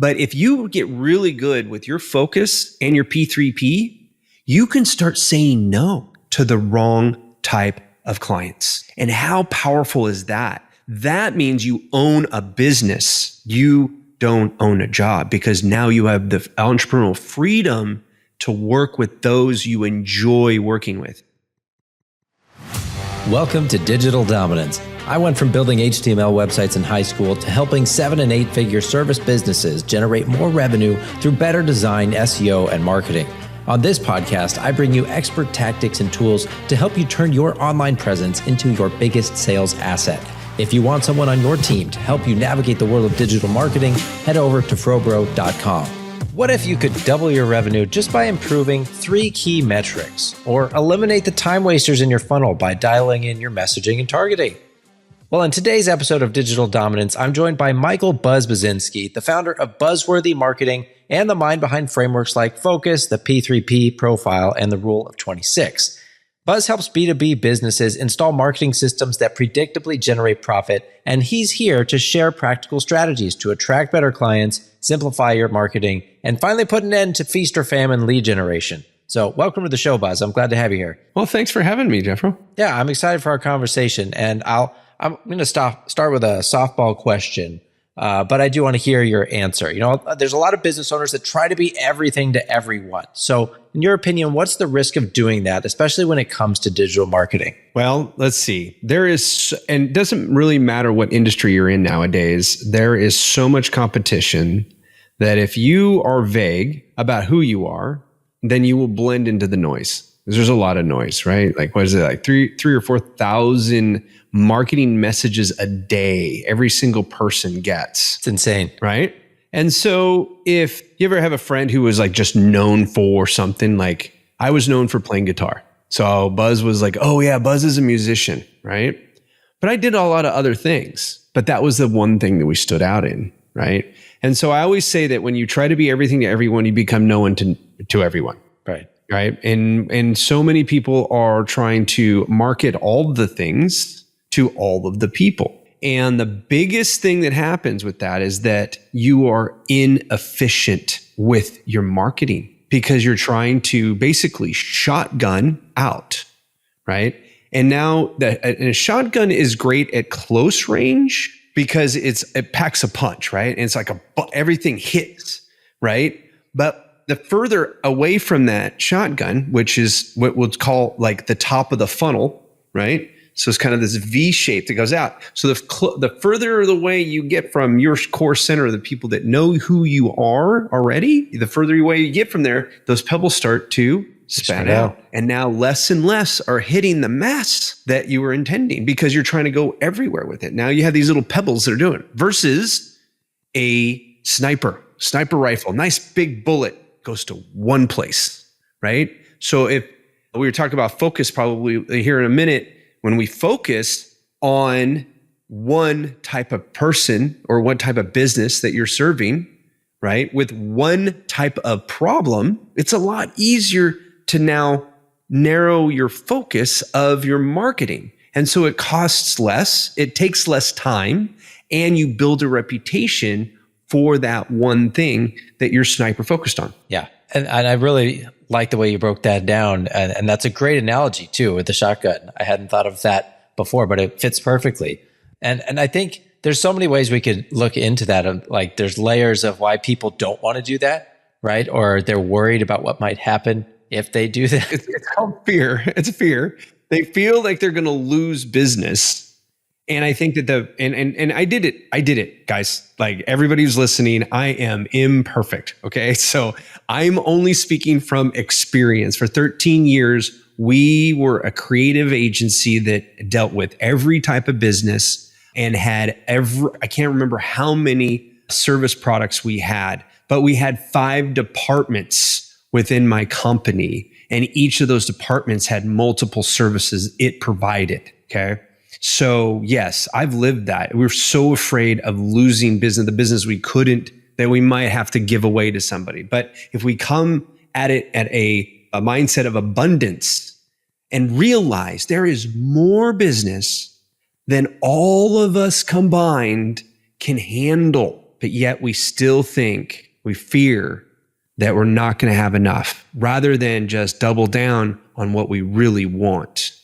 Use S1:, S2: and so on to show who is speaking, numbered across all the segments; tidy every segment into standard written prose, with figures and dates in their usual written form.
S1: But if you get really good with your focus and your P3P, you can start saying no to the wrong type of clients. And how powerful is that? That means you own a business. You don't own a job, because now you have the entrepreneurial freedom to work with those you enjoy working with.
S2: Welcome to Digital Dominance. I went from building HTML websites in high school to helping 7- and 8-figure service businesses generate more revenue through better design, SEO, and marketing. On this podcast, I bring you expert tactics and tools to help you turn your online presence into your biggest sales asset. If you want someone on your team to help you navigate the world of digital marketing, head over to FroBro.com. What if you could double your revenue just by improving 3 key metrics, or eliminate the time wasters in your funnel by dialing in your messaging and targeting? Well, in today's episode of Digital Dominance, I'm joined by Michael Buzz Buzinski, the founder of Buzzworthy Marketing and the mind behind frameworks like Focus, the P3P profile, and the Rule of 26. Buzz helps B2B businesses install marketing systems that predictably generate profit, and he's here to share practical strategies to attract better clients, simplify your marketing, and finally put an end to feast or famine lead generation. So welcome to the show, Buzz. I'm glad to have you here.
S1: Well, thanks for having me, Jeffro.
S2: Yeah, I'm excited for our conversation, and I'm going to start with a softball question, but I do want to hear your answer. You know, there's a lot of business owners that try to be everything to everyone. So in your opinion, what's the risk of doing that, especially when it comes to digital marketing?
S1: Well, let's see. There is, and it doesn't really matter what industry you're in nowadays, there is so much competition that if you are vague about who you are, then you will blend into the noise. There's a lot of noise, right? Like, what is it? Like three or 4,000 marketing messages a day every single person gets.
S2: It's insane.
S1: Right? And so if you ever have a friend who was like just known for something, like I was known for playing guitar. So Buzz was like, oh yeah, Buzz is a musician, right? But I did a lot of other things, but that was the one thing that we stood out in, right? And so I always say that when you try to be everything to everyone, you become no one to everyone. Right. And so many people are trying to market all the things to all of the people. And the biggest thing that happens with that is that you are inefficient with your marketing because you're trying to basically shotgun out, right? And now a shotgun is great at close range because it packs a punch, right? And it's like everything hits, right? But the further away from that shotgun, which is what we'll call like the top of the funnel, right? So it's kind of this V shape that goes out. So the further away you get from your core center, the people that know who you are already, the further away you get from there, those pebbles start to span out. And now less and less are hitting the mass that you were intending because you're trying to go everywhere with it. Now you have these little pebbles that are doing it versus a sniper rifle, nice big bullet. Goes to one place, right? So if we were talking about focus probably here in a minute, when we focus on one type of person or one type of business that you're serving, right? With one type of problem, it's a lot easier to now narrow your focus of your marketing. And so it costs less, it takes less time, and you build a reputation for that one thing that you're sniper focused on.
S2: Yeah. And I really like the way you broke that down. And that's a great analogy too with the shotgun. I hadn't thought of that before, but it fits perfectly. And I think there's so many ways we could look into that. Like there's layers of why people don't want to do that, right? Or they're worried about what might happen if they do that.
S1: It's called fear. It's fear. They feel like they're going to lose business. And I think that and I did it, guys. Like everybody who's listening, I am imperfect. Okay. So I'm only speaking from experience. For 13 years, we were a creative agency that dealt with every type of business and had I can't remember how many service products we had, but we had 5 departments within my company. And each of those departments had multiple services it provided. Okay. So yes, I've lived that. We were so afraid of losing business, the business we couldn't, that we might have to give away to somebody. But if we come at it at a mindset of abundance and realize there is more business than all of us combined can handle, but yet we still think, we fear that we're not going to have enough, rather than just double down on what we really want,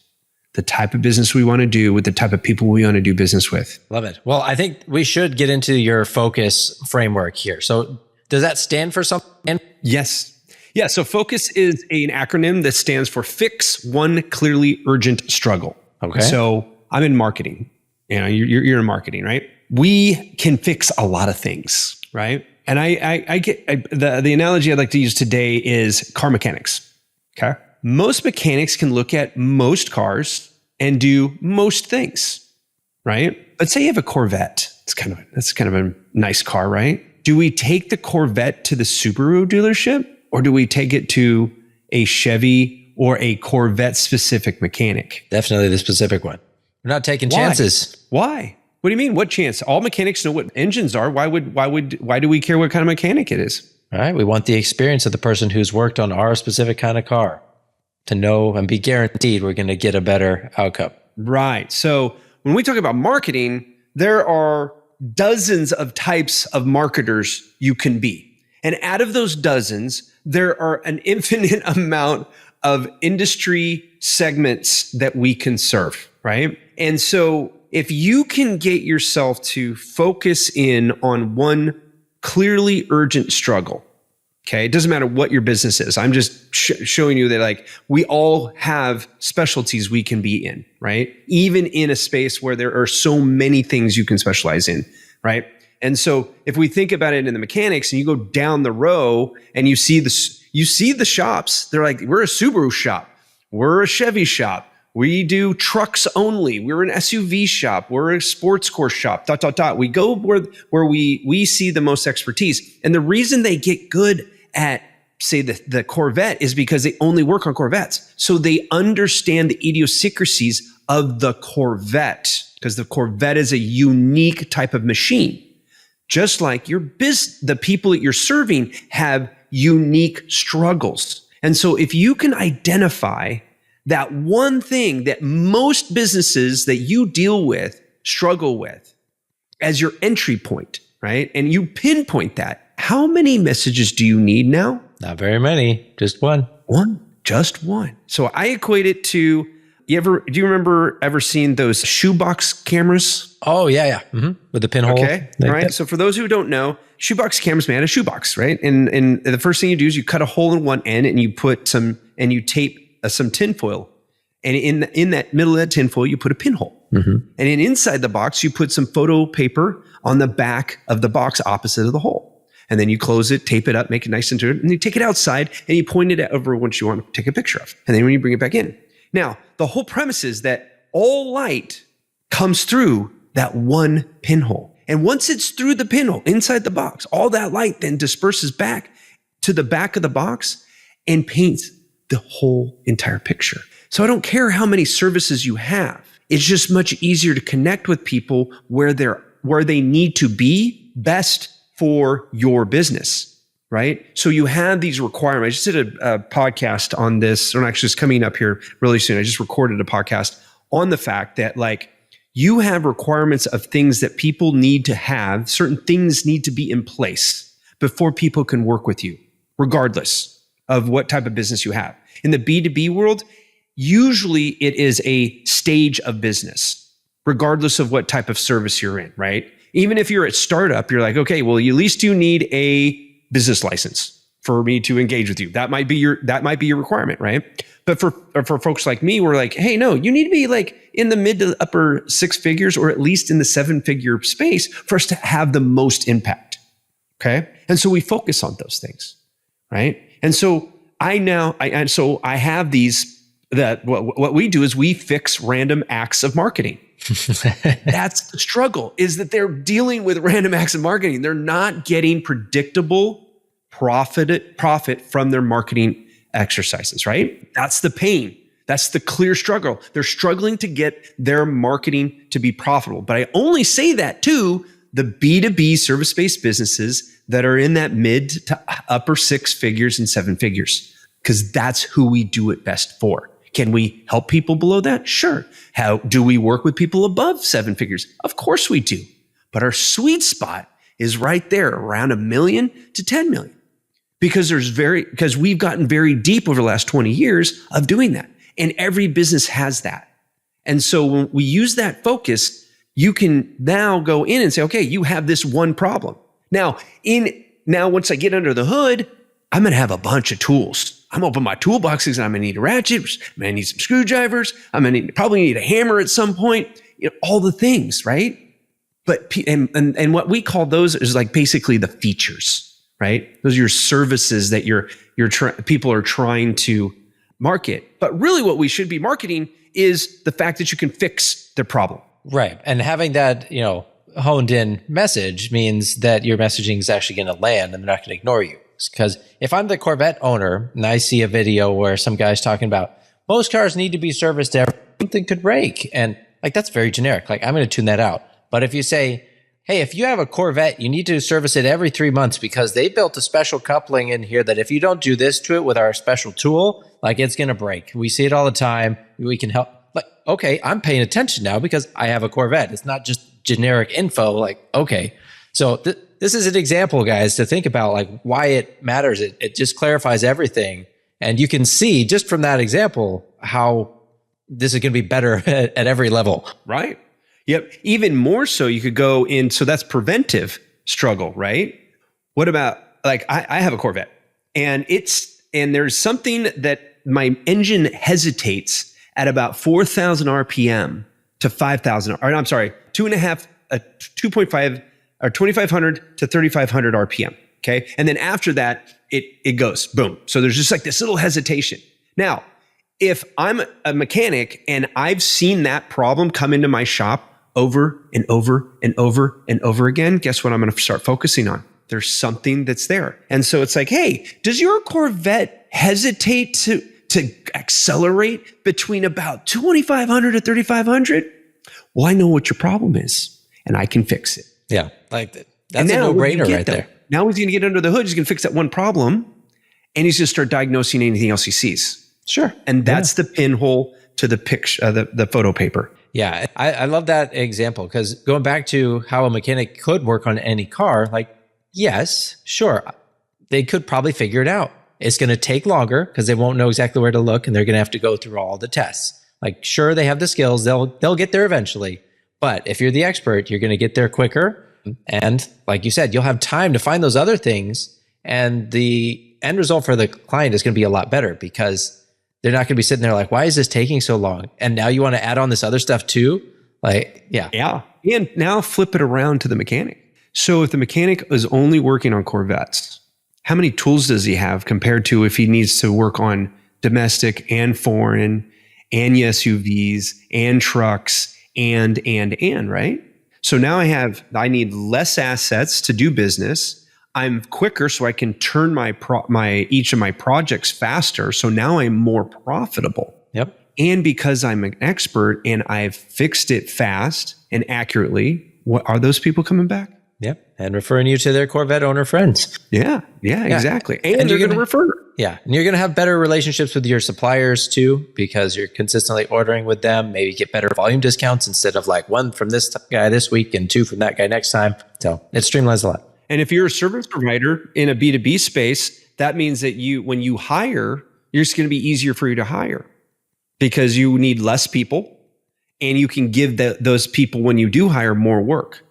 S1: the type of business we want to do with the type of people we want to do business with.
S2: Love it. Well, I think we should get into your focus framework here. So does that stand for something?
S1: Yes. Yeah. So focus is an acronym that stands for fix one clearly urgent struggle.
S2: Okay.
S1: So I'm in marketing. You're in marketing, right? We can fix a lot of things, right? And I get the analogy I'd like to use today is car mechanics. Okay. Most mechanics can look at most cars and do most things, right? But say you have a Corvette. That's kind of a nice car, right? Do we take the Corvette to the Subaru dealership, or do we take it to a Chevy or a Corvette specific mechanic?
S2: Definitely the specific one. We're not taking chances.
S1: Why? What do you mean? What chance? All mechanics know what engines are. Why do we care what kind of mechanic it is?
S2: All right. We want the experience of the person who's worked on our specific kind of car to know and be guaranteed we're going to get a better outcome.
S1: Right. So when we talk about marketing, there are dozens of types of marketers you can be. And out of those dozens, there are an infinite amount of industry segments that we can serve, right? And so if you can get yourself to focus in on one clearly urgent struggle, okay, it doesn't matter what your business is. I'm just showing you that like we all have specialties we can be in, right? Even in a space where there are so many things you can specialize in, right? And so if we think about it in the mechanics and you go down the row and you see the shops, they're like, we're a Subaru shop. We're a Chevy shop. We do trucks only. We're an SUV shop. We're a sports car shop, ... We go where we see the most expertise. And the reason they get good at, say, the Corvette is because they only work on Corvettes. So they understand the idiosyncrasies of the Corvette, because the Corvette is a unique type of machine. Just like the people that you're serving have unique struggles. And so if you can identify that one thing that most businesses that you deal with struggle with as your entry point, right? And you pinpoint that, how many messages do you need now?
S2: Not very many, just one.
S1: Just one. So I equate it to, do you remember ever seeing those shoebox cameras?
S2: Oh, yeah. Mm-hmm. With the pinhole.
S1: Okay, all right. So for those who don't know, shoebox cameras made out of shoebox, right? And the first thing you do is you cut a hole in one end and you put you tape some tinfoil. And in that middle of that tinfoil, you put a pinhole. Mm-hmm. And then inside the box, you put some photo paper on the back of the box opposite of the hole. And then you close it, tape it up, make it nice and good. And you take it outside and you point it over what you want to take a picture of. And then when you bring it back in. Now, the whole premise is that all light comes through that one pinhole. And once it's through the pinhole inside the box, all that light then disperses back to the back of the box and paints the whole entire picture. So I don't care how many services you have. It's just much easier to connect with people where they need to be best for your business, right? So you have these requirements. I just did a podcast on this, or actually it's coming up here really soon. I just recorded a podcast on the fact that like you have requirements of things that people need to have. Certain things need to be in place before people can work with you, regardless of what type of business you have. In the B2B world, usually it is a stage of business, regardless of what type of service you're in, right? Even if you're at startup, you're like, okay, well, at least you need a business license for me to engage with you. That might be your requirement, right? But for folks like me, we're like, hey, no, you need to be like in the mid to upper six figures, or at least in the 7-figure space for us to have the most impact. Okay. And so we focus on those things, right? And so I have these, that what we do is we fix random acts of marketing. That's the struggle, is that they're dealing with random acts of marketing. They're not getting predictable profit from their marketing exercises, right? That's the pain. That's the clear struggle. They're struggling to get their marketing to be profitable. But I only say that to the B2B service-based businesses that are in that mid to upper 6 figures and 7 figures, because that's who we do it best for. Can we help people below that? Sure. How do we work with people above 7 figures? Of course we do. But our sweet spot is right there around $1 million to $10 million. Because we've gotten very deep over the last 20 years of doing that. And every business has that. And so when we use that focus, you can now go in and say, okay, you have this one problem. Now, once I get under the hood, I'm going to have a bunch of tools. I'm open my toolboxes and I'm going to need a ratchet. I'm going to need some screwdrivers. I'm going to probably need a hammer at some point, all the things, right? But, and what we call those is like basically the features, right? Those are your services that people are trying to market. But really what we should be marketing is the fact that you can fix their problem.
S2: Right. And having that, honed in message means that your messaging is actually going to land and they're not going to ignore you. Because if I'm the Corvette owner and I see a video where some guy's talking about most cars need to be serviced every something could break, and like that's very generic. Like I'm going to tune that out. But if you say, hey, if you have a Corvette, you need to service it every 3 months because they built a special coupling in here that if you don't do this to it with our special tool, like it's going to break. We see it all the time. We can help. Like, okay, I'm paying attention now because I have a Corvette. It's not just generic info. Like, okay. So this is an example, guys, to think about like why it matters. It just clarifies everything. And you can see just from that example how this is going to be better at every level.
S1: Right. Yep. Even more so, you could go in. So that's preventive struggle, right? What about like I have a Corvette and there's something that my engine hesitates at about 4,000 RPM to 5,000, or I'm sorry, 2.5 or 2,500 to 3,500 RPM. Okay. And then after that, it goes boom. So there's just like this little hesitation. Now, if I'm a mechanic and I've seen that problem come into my shop over and over and over and over again, guess what I'm going to start focusing on? There's something that's there. And so it's like, hey, does your Corvette hesitate to accelerate between about 2,500 to 3,500? Well, I know what your problem is and I can fix it.
S2: Yeah. Like that's a no-brainer right there.
S1: Now he's going to get under the hood. He's going to fix that one problem and he's going to start diagnosing anything else he sees.
S2: Sure.
S1: And that's the pinhole to the picture, the photo paper.
S2: Yeah. I love that example because going back to how a mechanic could work on any car, like, yes, sure. They could probably figure it out. It's going to take longer because they won't know exactly where to look and they're going to have to go through all the tests. Like, sure, they have the skills. They'll get there eventually. But if you're the expert, you're going to get there quicker. And like you said, you'll have time to find those other things. And the end result for the client is going to be a lot better because they're not going to be sitting there like, why is this taking so long? And now you want to add on this other stuff too? Like, yeah.
S1: Yeah. And now flip it around to the mechanic. So if the mechanic is only working on Corvettes, how many tools does he have compared to if he needs to work on domestic and foreign and SUVs and trucks and, right? So now I need less assets to do business. I'm quicker so I can turn each of my projects faster. So now I'm more profitable.
S2: Yep.
S1: And because I'm an expert and I've fixed it fast and accurately, what are those people coming back?
S2: Yep. And referring you to their Corvette owner friends.
S1: Yeah, exactly. And you're going to refer.
S2: Yeah. And you're going to have better relationships with your suppliers too, because you're consistently ordering with them. Maybe get better volume discounts instead of like 1 from this guy this week and 2 from that guy next time. So it streamlines a lot.
S1: And if you're a service provider in a B2B space, that means that when you hire, it's going to be easier for you to hire because you need less people and you can give those people, when you do hire, more work.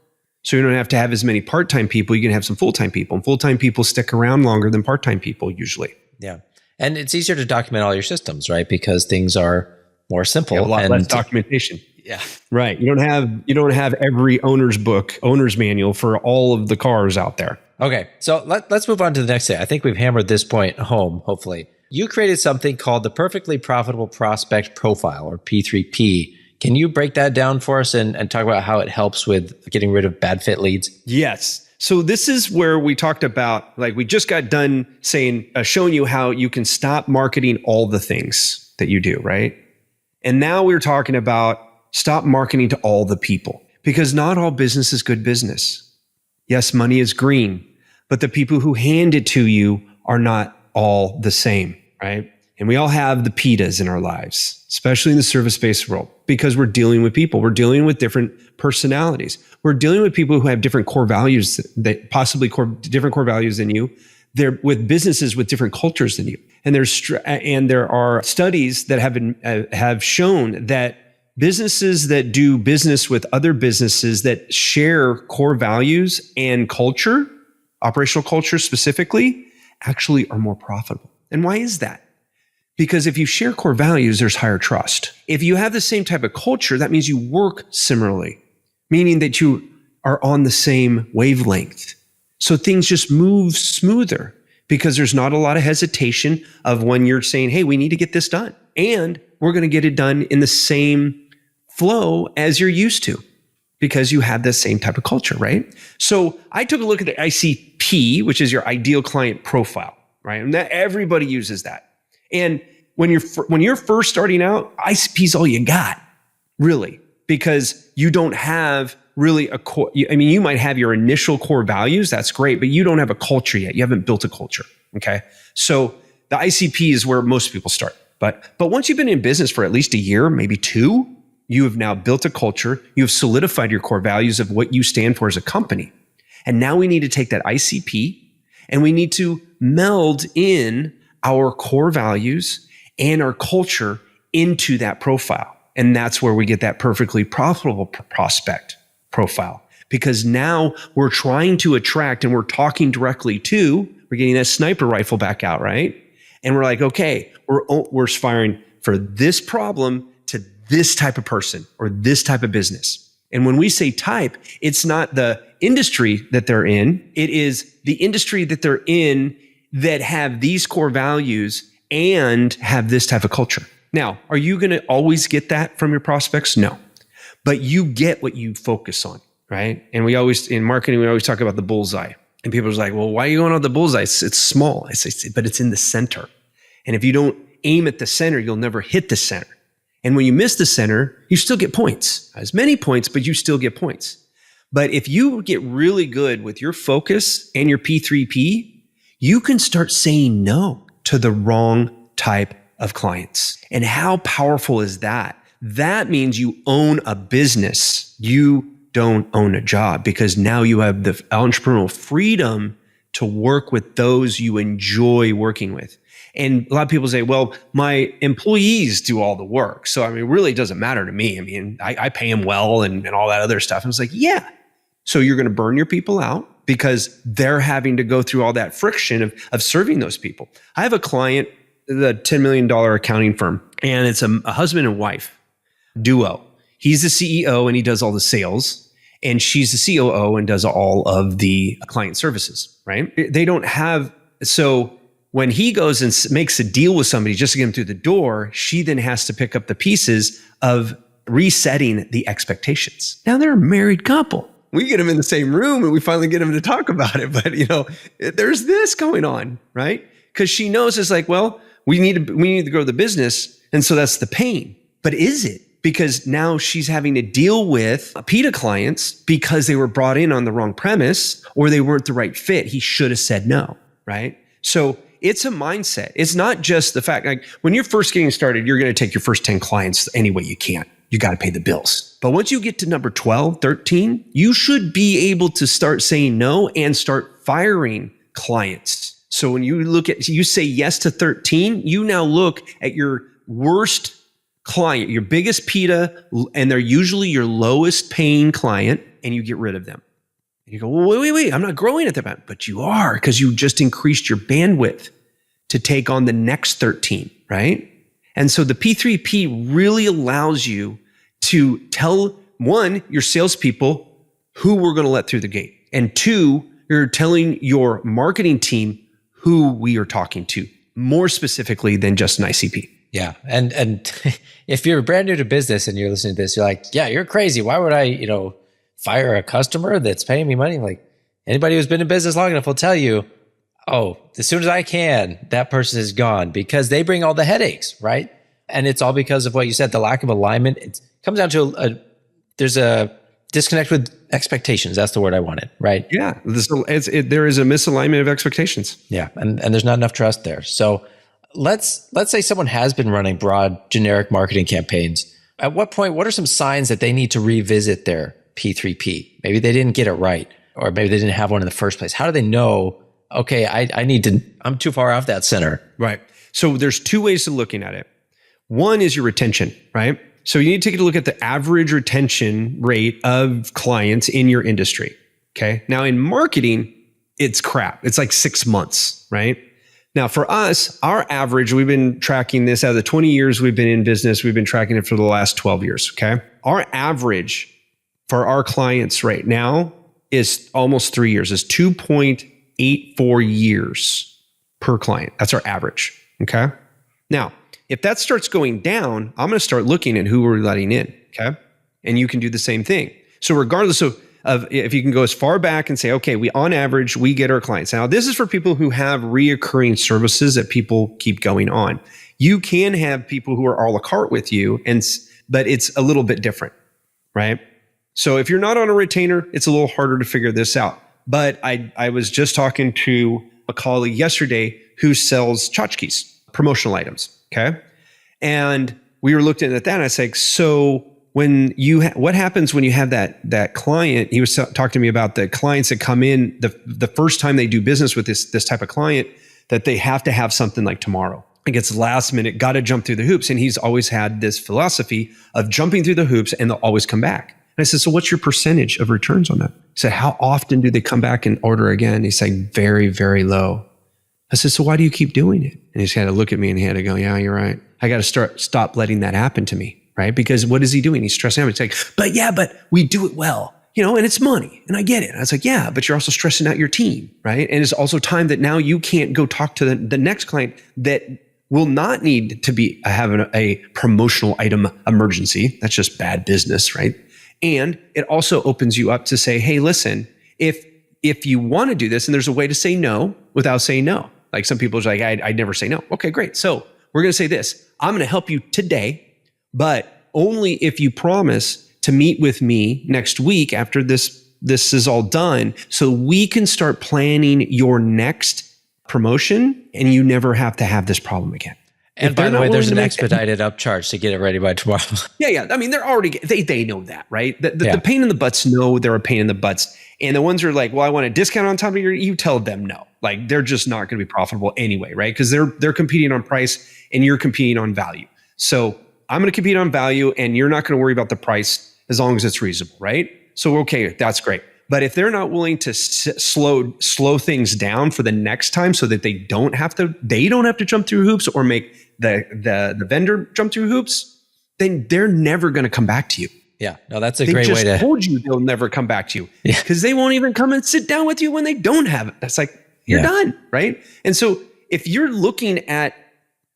S1: So you don't have to have as many part-time people. You can have some full-time people, and full-time people stick around longer than part-time people usually.
S2: Yeah. And it's easier to document all your systems, right? Because things are more simple.
S1: A lot less documentation.
S2: Yeah.
S1: Right. You don't have every owner's manual for all of the cars out there.
S2: Okay. So let's move on to the next thing. I think we've hammered this point home, hopefully. You created something called the Perfectly Profitable Prospect Profile, or P3P. Can you break that down for us and talk about how it helps with getting rid of bad fit leads?
S1: Yes. So this is where we talked about, like we just got done showing you how you can stop marketing all the things that you do, right? And now we're talking about stop marketing to all the people, because not all business is good business. Yes, money is green, but the people who hand it to you are not all the same, right? And we all have the PITAs in our lives, especially in the service-based world, because we're dealing with people. We're dealing with different personalities. We're dealing with people who have different core values, that possibly different core values than you. They're with businesses with different cultures than you. And there are studies that have shown that businesses that do business with other businesses that share core values and culture, operational culture specifically, actually are more profitable. And why is that? Because if you share core values, there's higher trust. If you have the same type of culture, that means you work similarly, meaning that you are on the same wavelength. So things just move smoother because there's not a lot of hesitation of when you're saying, hey, we need to get this done. And we're going to get it done in the same flow as you're used to because you have the same type of culture, right? So I took a look at the ICP, which is your ideal client profile, right? And that everybody uses that. And when you're first starting out, ICP is all you got, really, because you don't have really a core. I mean, you might have your initial core values. That's great, but you don't have a culture yet. You haven't built a culture. Okay. So the ICP is where most people start. But once you've been in business for at least a year, maybe 2, you have now built a culture. You have solidified your core values of what you stand for as a company. And now we need to take that ICP and we need to meld in our core values and our culture into that profile. And that's where we get that perfectly profitable prospect profile. Because now we're trying to attract and we're talking directly to, we're getting that sniper rifle back out, right? And we're like, okay, we're firing for this problem to this type of person or this type of business. And when we say type, it's not the industry that they're in. It is the industry that they're in that have these core values and have this type of culture. Now, are you going to always get that from your prospects? No, but you get what you focus on, right? And in marketing, we always talk about the bullseye. And people are like, well, why are you going on the bullseye? It's small. I say, but it's in the center. And if you don't aim at the center, you'll never hit the center. And when you miss the center, you still get points. Not as many points, but you still get points. But if you get really good with your focus and your P3P, you can start saying no to the wrong type of clients. And how powerful is that? That means you own a business. You don't own a job because now you have the entrepreneurial freedom to work with those you enjoy working with. And a lot of people say, well, my employees do all the work. So, I mean, it really doesn't matter to me. I mean, I pay them well and all that other stuff. And it's like, yeah. So you're going to burn your people out because they're having to go through all that friction of serving those people. I have a client, the $10 million accounting firm, and it's a husband and wife duo. He's the CEO and he does all the sales, and she's the COO and does all of the client services, right? They don't have, so when he goes and makes a deal with somebody just to get them through the door, she then has to pick up the pieces of resetting the expectations. Now they're a married couple. We get them in the same room and we finally get them to talk about it. But there's this going on, right? Because she knows it's like, well, we need to grow the business. And so that's the pain. But is it? Because now she's having to deal with PITA clients because they were brought in on the wrong premise or they weren't the right fit. He should have said no, right? So it's a mindset. It's not just the fact, like when you're first getting started, you're going to take your first 10 clients any way you can. You got to pay the bills. But once you get to number 12, 13, you should be able to start saying no and start firing clients. So when you say yes to 13, you now look at your worst client, your biggest PITA, and they're usually your lowest paying client, and you get rid of them. And you go, well, wait, I'm not growing at that, but you are, because you just increased your bandwidth to take on the next 13, right? And so the P3P really allows you to tell, one, your salespeople who we're going to let through the gate. And two, you're telling your marketing team who we are talking to, more specifically than just an ICP.
S2: Yeah. And if you're brand new to business and you're listening to this, you're like, yeah, you're crazy. Why would I, fire a customer that's paying me money? Like, anybody who's been in business long enough will tell you, oh, as soon as I can, that person is gone because they bring all the headaches, right? And it's all because of what you said, the lack of alignment. It comes down to there's a disconnect with expectations. That's the word I wanted, right?
S1: Yeah. There is a misalignment of expectations.
S2: Yeah. And there's not enough trust there. So let's say someone has been running broad generic marketing campaigns. At what point, what are some signs that they need to revisit their P3P? Maybe they didn't get it right, or maybe they didn't have one in the first place. How do they know, okay, I'm too far off that center?
S1: Right. So there's two ways of looking at it. One is your retention, right? So you need to take a look at the average retention rate of clients in your industry. Okay. Now in marketing, it's crap. It's like 6 months, right? Now for us, our average, we've been tracking this out of the 20 years we've been in business. We've been tracking it for the last 12 years. Okay. Our average for our clients right now is almost 3 years, is 2.84 years per client. That's our average. Okay. Now, if that starts going down, I'm going to start looking at who we're letting in. Okay. And you can do the same thing. So regardless of if you can go as far back and say, okay, on average, we get our clients. Now, this is for people who have reoccurring services that people keep going on. You can have people who are a la carte with you, but it's a little bit different, right? So if you're not on a retainer, it's a little harder to figure this out. But I was just talking to a colleague yesterday who sells tchotchkes, promotional items, okay? And we were looking at that, and I was like, so what happens when you have that client? He was talking to me about the clients that come in the first time they do business with this type of client, that they have to have something like tomorrow. It gets last minute, got to jump through the hoops. And he's always had this philosophy of jumping through the hoops, and they'll always come back. And I said, so what's your percentage of returns on that? He said, how often do they come back and order again? He said, very, very low. I said, so why do you keep doing it? And he just had to look at me and he had to go, yeah, you're right. I got to stop letting that happen to me. Right? Because what is he doing? He's stressing out. He's like, but we do it well, and it's money. And I get it. And I was like, yeah, but you're also stressing out your team, right? And it's also time that now you can't go talk to the next client that will not need to be having a promotional item emergency. That's just bad business, right? And it also opens you up to say, hey, listen, if you want to do this, and there's a way to say no without saying no. Like some people are like, I'd never say no. Okay, great. So we're going to say this. I'm going to help you today, but only if you promise to meet with me next week after this is all done, so we can start planning your next promotion and you never have to have this problem again.
S2: And by the way, there's an expedited upcharge to get it ready by tomorrow.
S1: Yeah. I mean, they're already, they know that, right? The pain in the butts know they're a pain in the butts. And the ones who are like, well, I want a discount on top of you tell them no. Like they're just not going to be profitable anyway, right? Because they're competing on price and you're competing on value. So I'm going to compete on value and you're not going to worry about the price as long as it's reasonable, right? So, okay, that's great. But if they're not willing to slow things down for the next time so that they don't have to jump through hoops or make the vendor jump through hoops, then they're never going to come back to you.
S2: Yeah, no, that's a great way to.
S1: They just told you they'll never come back to you because they won't even come and sit down with you when they don't have it. That's like, you're done, right? And so if you're looking at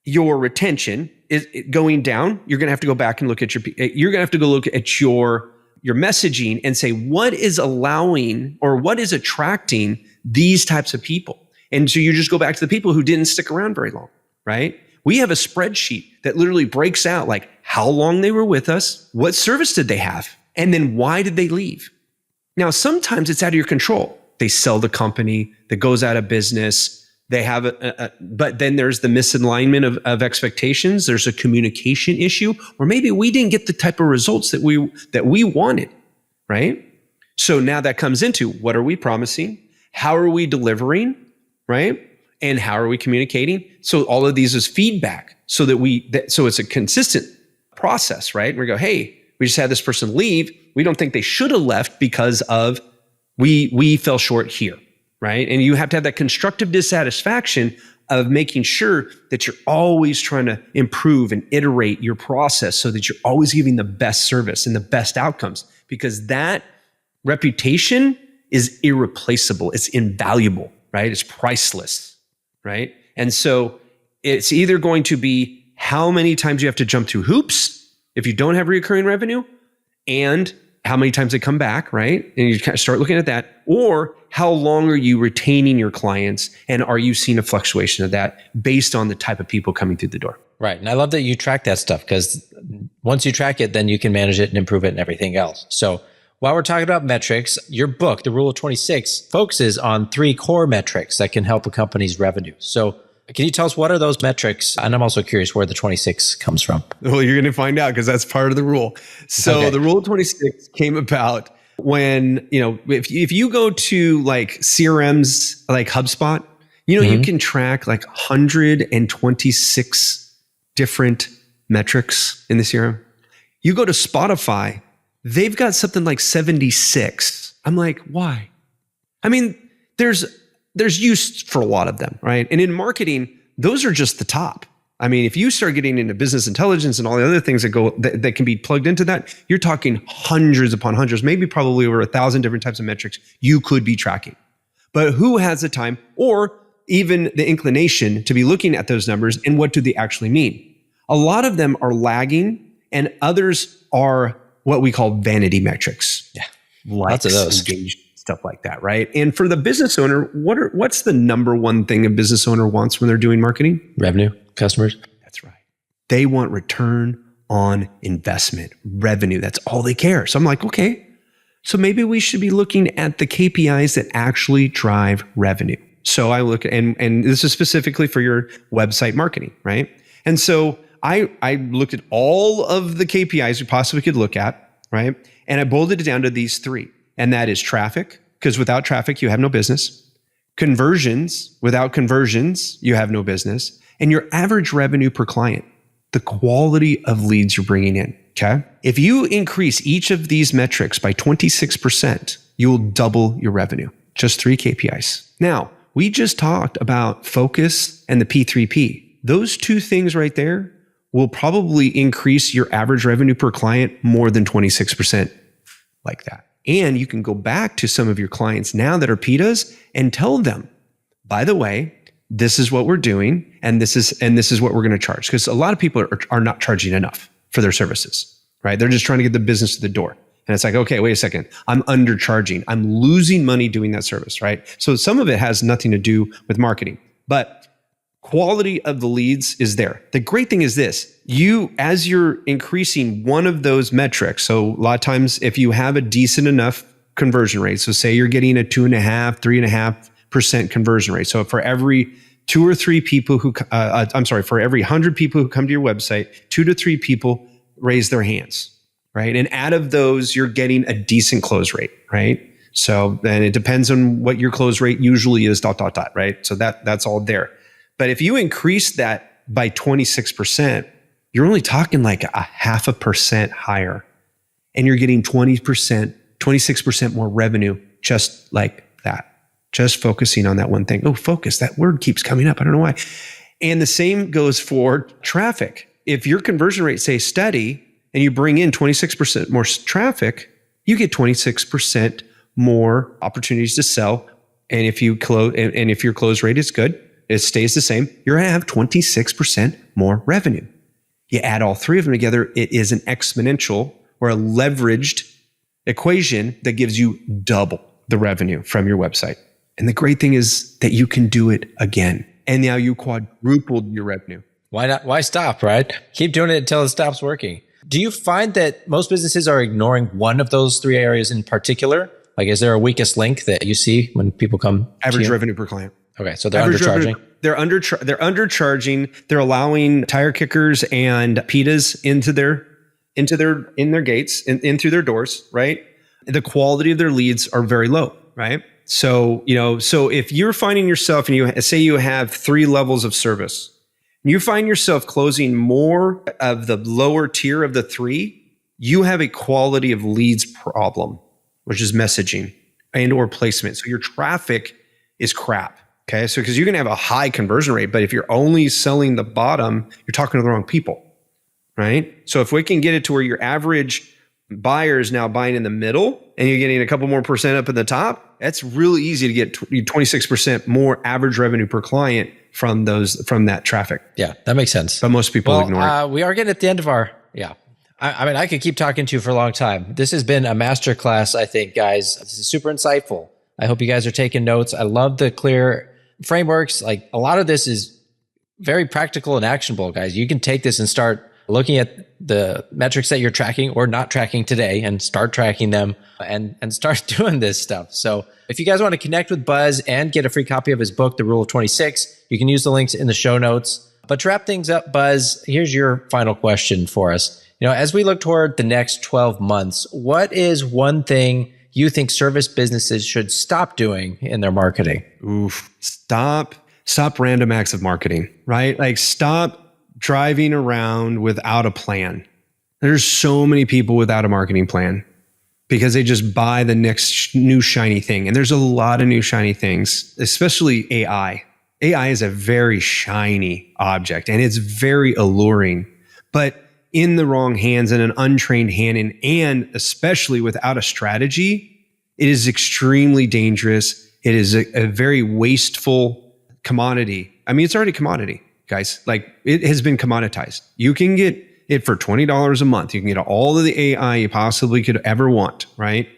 S1: your retention is going down, you're going to have to go back and look at your messaging and say, what is allowing or what is attracting these types of people? And so you just go back to the people who didn't stick around very long, right? We have a spreadsheet that literally breaks out like how long they were with us, what service did they have, and then why did they leave? Now, sometimes it's out of your control. They sell the company that goes out of business. They have but then there's the misalignment of expectations. There's a communication issue, or maybe we didn't get the type of results that we wanted, right? So now that comes into what are we promising? How are we delivering, right? And how are we communicating? So all of these is feedback, so so it's a consistent process, right? We go, hey, we just had this person leave. We don't think they should have left because of we fell short here. Right. And you have to have that constructive dissatisfaction of making sure that you're always trying to improve and iterate your process so that you're always giving the best service and the best outcomes, because that reputation is irreplaceable. It's invaluable, right? It's priceless, right? And so it's either going to be how many times you have to jump through hoops if you don't have recurring revenue, and how many times they come back, right? And you kind of start looking at that. Or how long are you retaining your clients, and are you seeing a fluctuation of that based on the type of people coming through the door?
S2: Right. And I love that you track that stuff, because once you track it, then you can manage it and improve it and everything else. So while we're talking about metrics, your book, The Rule of 26, focuses on 3 core metrics that can help a company's revenue. So Can you tell us what are those metrics? And I'm also curious where the 26 comes from.
S1: Well, you're going to find out because that's part of the rule. So the rule of 26 came about when, if you go to like CRMs like HubSpot, you can track like 126 different metrics in the CRM. You go to Spotify, they've got something like 76. I'm like, why? I mean, there's use for a lot of them, right? And in marketing, those are just the top. I mean, if you start getting into business intelligence and all the other things that can be plugged into that, you're talking hundreds upon hundreds, maybe probably over 1,000 different types of metrics you could be tracking. But who has the time or even the inclination to be looking at those numbers and what do they actually mean? A lot of them are lagging and others are what we call vanity metrics.
S2: Yeah,
S1: likes,
S2: lots of those.
S1: Engagement, stuff like that, right? And for the business owner, what's the number one thing a business owner wants when they're doing marketing?
S2: Revenue, customers.
S1: That's right. They want return on investment, revenue. That's all they care. So I'm like, okay, so maybe we should be looking at the KPIs that actually drive revenue. So I look at, and this is specifically for your website marketing, right? And so I looked at all of the KPIs you possibly could look at, right? And I boiled it down to these three. And that is traffic, because without traffic, you have no business. Conversions, without conversions, you have no business. And your average revenue per client, the quality of leads you're bringing in, okay? If you increase each of these metrics by 26%, you will double your revenue. Just 3 KPIs. Now, we just talked about focus and the P3P. Those 2 things right there will probably increase your average revenue per client more than 26% like that. And you can go back to some of your clients now that are PITAs and tell them, by the way, this is what we're doing and this is what we're going to charge. Because a lot of people are not charging enough for their services, right? They're just trying to get the business to the door. And it's like, okay, wait a second. I'm undercharging. I'm losing money doing that service, right? So some of it has nothing to do with marketing, but quality of the leads is there. The great thing is this, as you're increasing one of those metrics, so a lot of times if you have a decent enough conversion rate, so say you're getting a 2.5%, 3.5% conversion rate. So for every 2 or 3 people for every 100 people who come to your website, 2 to 3 people raise their hands, right? And out of those, you're getting a decent close rate, right? So then it depends on what your close rate usually is, right? So that's all there. But if you increase that by 26%, you're only talking like a 0.5% higher. And you're getting 26% more revenue just like that. Just focusing on that one thing. Oh, focus. That word keeps coming up. I don't know why. And the same goes for traffic. If your conversion rate stays steady and you bring in 26% more traffic, you get 26% more opportunities to sell. And if your close rate is good, it stays the same, you're going to have 26% more revenue. You add all 3 of them together, it is an exponential or a leveraged equation that gives you double the revenue from your website. And the great thing is that you can do it again. And now you quadrupled your revenue.
S2: Why not? Why stop, right? Keep doing it until it stops working. Do you find that most businesses are ignoring one of those 3 areas in particular? Like, is there a weakest link that you see when people come?
S1: Average revenue per client.
S2: Okay, so they're undercharging.
S1: They're undercharging. They're allowing tire kickers and PITAs into their gates, in through their doors, right? The quality of their leads are very low, right? So if you're finding yourself, and you say you have 3 levels of service, and you find yourself closing more of the lower tier of the 3, you have a quality of leads problem, which is messaging and or placement. So your traffic is crap. Okay, so because you can have a high conversion rate, but if you're only selling the bottom, you're talking to the wrong people, right? So if we can get it to where your average buyer is now buying in the middle and you're getting a couple more percent up at the top, that's really easy to get 26% more average revenue per client from that traffic.
S2: Yeah, that makes sense.
S1: But most people ignore it.
S2: We are getting at the end of our, I mean, I could keep talking to you for a long time. This has been a masterclass, I think, guys. This is super insightful. I hope you guys are taking notes. I love the clear frameworks. Like, a lot of this is very practical and actionable, guys. You can take this and start looking at the metrics that you're tracking or not tracking today and start tracking them and start doing this stuff. So if you guys want to connect with Buzz and get a free copy of his book, The Rule of 26, you can use the links in the show notes. But to wrap things up, Buzz, here's your final question for us. As we look toward the next 12 months, what is one thing you think service businesses should stop doing in their marketing?
S1: Stop random acts of marketing, right? Like stop driving around without a plan. There's so many people without a marketing plan because they just buy the next new shiny thing. And there's a lot of new shiny things, especially AI. AI is a very shiny object and it's very alluring, but in the wrong hands, in an untrained hand, and especially without a strategy, it is extremely dangerous. It is a very wasteful commodity. I mean, it's already a commodity, guys. Like it has been commoditized. You can get it for $20 a month. You can get all of the AI you possibly could ever want, right?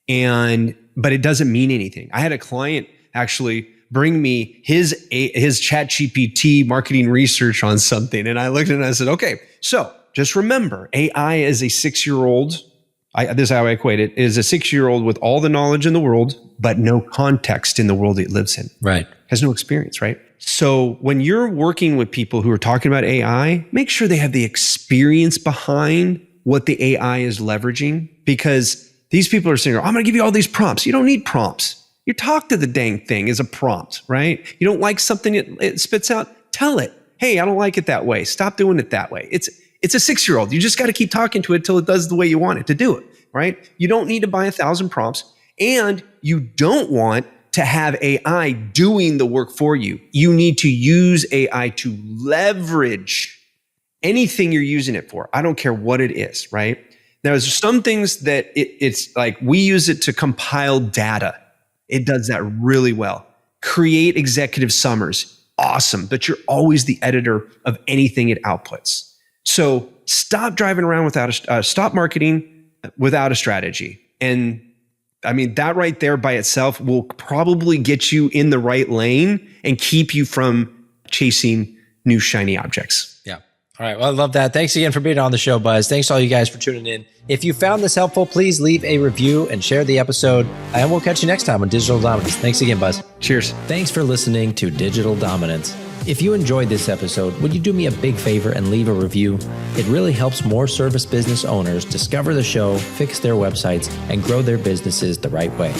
S1: But it doesn't mean anything. I had a client actually bring me his ChatGPT marketing research on something. And I looked at it and I said, okay, so just remember, AI is a 6-year-old. This is how I equate it, is a 6-year-old with all the knowledge in the world, but no context in the world it lives in.
S2: Right.
S1: Has no experience, right? So when you're working with people who are talking about AI, make sure they have the experience behind what the AI is leveraging, because these people are saying, I'm going to give you all these prompts. You don't need prompts. You talk to the dang thing as a prompt, right? You don't like something it spits out, tell it, hey, I don't like it that way. Stop doing it that way. It's a 6-year-old. You just got to keep talking to it till it does the way you want it to do it, right? You don't need to buy 1,000 prompts, and you don't want to have AI doing the work for you. You need to use AI to leverage anything you're using it for. I don't care what it is, right? There's some things that it's like we use it to compile data. It does that really well. Create executive summaries. Awesome. But you're always the editor of anything it outputs. So stop driving around stop marketing without a strategy. And I mean, that right there by itself will probably get you in the right lane and keep you from chasing new shiny objects.
S2: Yeah. All right. Well, I love that. Thanks again for being on the show, Buzz. Thanks to all you guys for tuning in. If you found this helpful, please leave a review and share the episode. And we'll catch you next time on Digital Dominance. Thanks again, Buzz.
S1: Cheers.
S2: Thanks for listening to Digital Dominance. If you enjoyed this episode, would you do me a big favor and leave a review? It really helps more service business owners discover the show, fix their websites, and grow their businesses the right way.